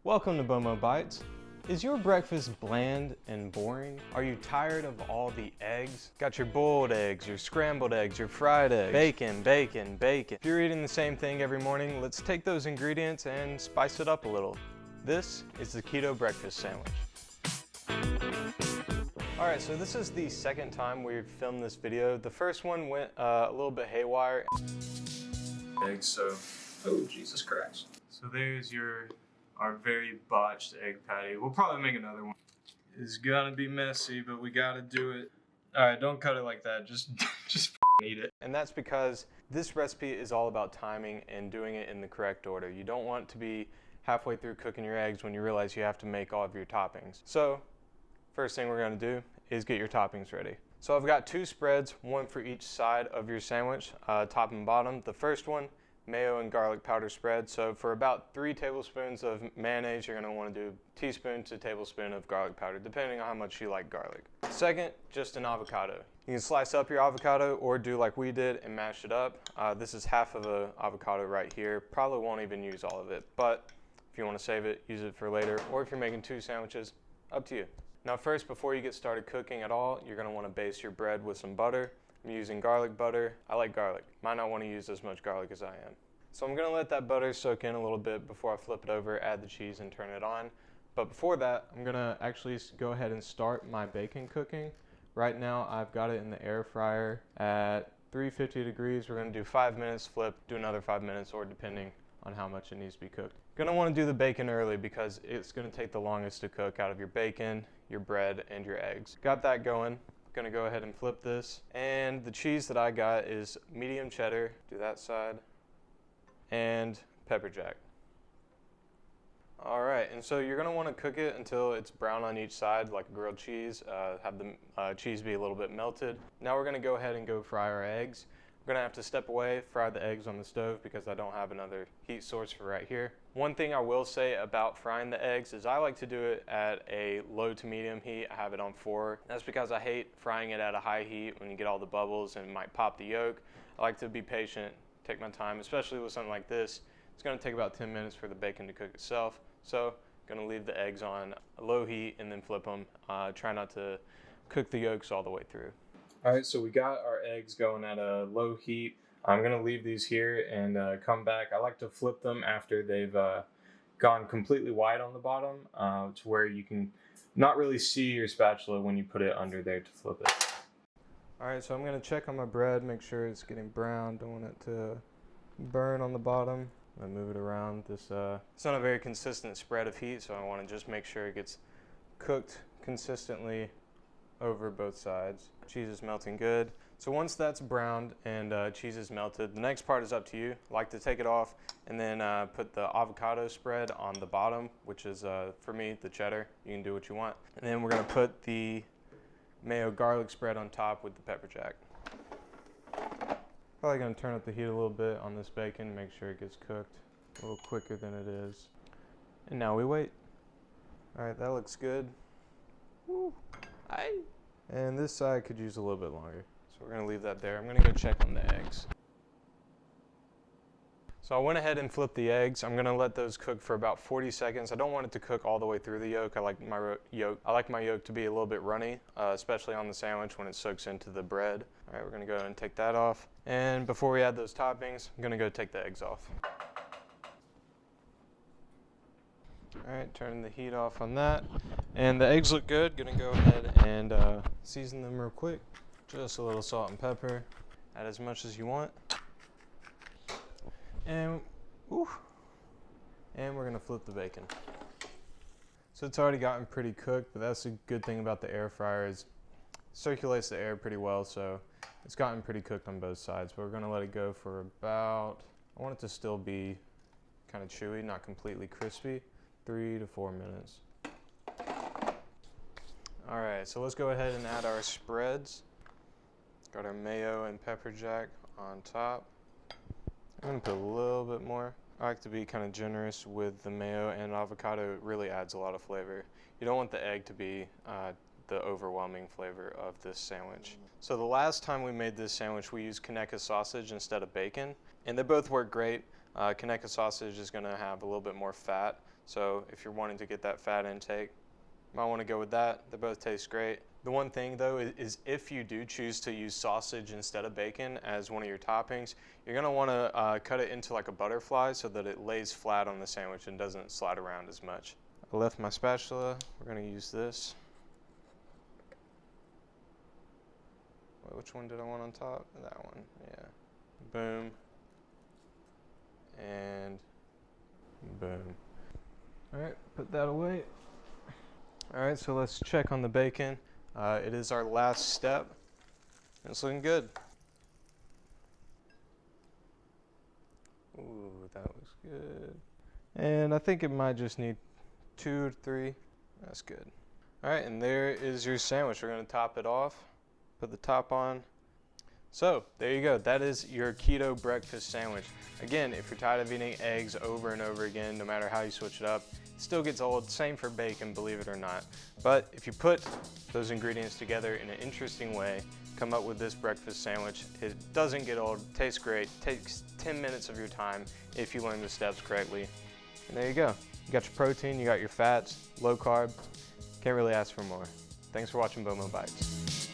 Welcome to Bomo Bites. Is your breakfast bland and boring? Are you tired of all the eggs? Got your boiled eggs, your scrambled eggs, your fried eggs, bacon, bacon, bacon. If you're eating the same thing every morning, let's take those ingredients and spice it up a little. This is the Keto breakfast sandwich. Alright, so this is the second time we've filmed this video. The first one went a little bit haywire. Eggs, so, oh Jesus Christ. So there's our very botched egg patty. We'll probably make another one. It's gonna be messy, but we gotta do it. Alright, don't cut it like that, just eat it. And that's because this recipe is all about timing and doing it in the correct order. You don't want to be halfway through cooking your eggs when you realize you have to make all of your toppings. So, first thing we're gonna do is get your toppings ready. So I've got two spreads, one for each side of your sandwich, top and bottom. The first one, mayo and garlic powder spread. So for about 3 tablespoons of mayonnaise, you're gonna wanna do teaspoon to tablespoon of garlic powder, depending on how much you like garlic. Second, just an avocado. You can slice up your avocado or do like we did and mash it up. This is half of an avocado right here. Probably won't even use all of it, but if you wanna save it, use it for later. Or if you're making 2 sandwiches, up to you. Now first, before you get started cooking at all, you're gonna wanna baste your bread with some butter. I'm using garlic butter. I like garlic. Might not wanna use as much garlic as I am. So I'm gonna let that butter soak in a little bit before I flip it over, add the cheese, and turn it on. But before that, I'm gonna actually go ahead and start my bacon cooking. Right now, I've got it in the air fryer at 350 degrees. We're gonna do 5 minutes, flip, do another 5 minutes, or depending on how much it needs to be cooked. Gonna wanna do the bacon early because it's gonna take the longest to cook out of your bacon, your bread, and your eggs. Got that going. Gonna go ahead and flip this. And the cheese that I got is medium cheddar, do that side, and pepper jack. All right, and so you're gonna wanna cook it until it's brown on each side, like a grilled cheese. Have the cheese be a little bit melted. Now we're gonna go ahead and go fry our eggs. We're gonna have to step away, fry the eggs on the stove because I don't have another heat source for right here. One thing I will say about frying the eggs is I like to do it at a low to medium heat. I have it on 4. That's because I hate frying it at a high heat when you get all the bubbles and it might pop the yolk. I like to be patient, take my time, especially with something like this. It's gonna take about 10 minutes for the bacon to cook itself. So, gonna leave the eggs on a low heat and then flip them. Try not to cook the yolks all the way through. All right, so we got our eggs going at a low heat. I'm gonna leave these here and come back. I like to flip them after they've gone completely white on the bottom to where you can not really see your spatula when you put it under there to flip it. All right, so I'm gonna check on my bread, make sure it's getting brown. Don't want it to burn on the bottom. I'm gonna move it around. It's not a very consistent spread of heat, so I wanna just make sure it gets cooked consistently over both sides. Cheese is melting good. So once that's browned and cheese is melted, the next part is up to you. I like to take it off and then put the avocado spread on the bottom, which is, for me, the cheddar. You can do what you want. And then we're gonna put the mayo garlic spread on top with the pepper jack. Probably gonna turn up the heat a little bit on this bacon, make sure it gets cooked a little quicker than it is. And now we wait. All right, that looks good. Woo. Aye. And this side could use a little bit longer. So we're gonna leave that there. I'm gonna go check on the eggs. So I went ahead and flipped the eggs. I'm gonna let those cook for about 40 seconds. I don't want it to cook all the way through the yolk. I like my yolk to be a little bit runny, especially on the sandwich when it soaks into the bread. All right, we're gonna go ahead and take that off. And before we add those toppings, I'm gonna go take the eggs off. All right, turning the heat off on that. And the eggs look good. Gonna go ahead and season them real quick. Just a little salt and pepper. Add as much as you want. And we're gonna flip the bacon. So it's already gotten pretty cooked, but that's a good thing about the air fryer is it circulates the air pretty well, so it's gotten pretty cooked on both sides. But we're gonna let it go for about, I want it to still be kind of chewy, not completely crispy, 3 to 4 minutes. All right, so let's go ahead and add our spreads. Got our mayo and pepper jack on top. I'm gonna put a little bit more. I like to be kind of generous with the mayo and avocado. It really adds a lot of flavor. You don't want the egg to be the overwhelming flavor of this sandwich. So the last time we made this sandwich, we used Kaneka sausage instead of bacon, and they both work great. Kaneka sausage is gonna have a little bit more fat, So if you're wanting to get that fat intake, you might want to go with that. They both taste great. The one thing though is if you do choose to use sausage instead of bacon as one of your toppings, you're gonna want to cut it into like a butterfly so that it lays flat on the sandwich and doesn't slide around as much. I left my spatula. We're gonna use this. Wait, which one did I want on top? That one, yeah. Boom. And boom. All right, put that away. All right, so let's check on the bacon. It is our last step. It's looking good. Ooh, that looks good. And I think it might just need 2 or 3. That's good. All right, and there is your sandwich. We're gonna top it off, put the top on. So there you go. That is your keto breakfast sandwich. Again, if you're tired of eating eggs over and over again, no matter how you switch it up, it still gets old. Same for bacon, believe it or not. But if you put those ingredients together in an interesting way, come up with this breakfast sandwich. It doesn't get old, tastes great, takes 10 minutes of your time if you learn the steps correctly. And there you go. You got your protein, you got your fats, low carb. Can't really ask for more. Thanks for watching Bomo Bites.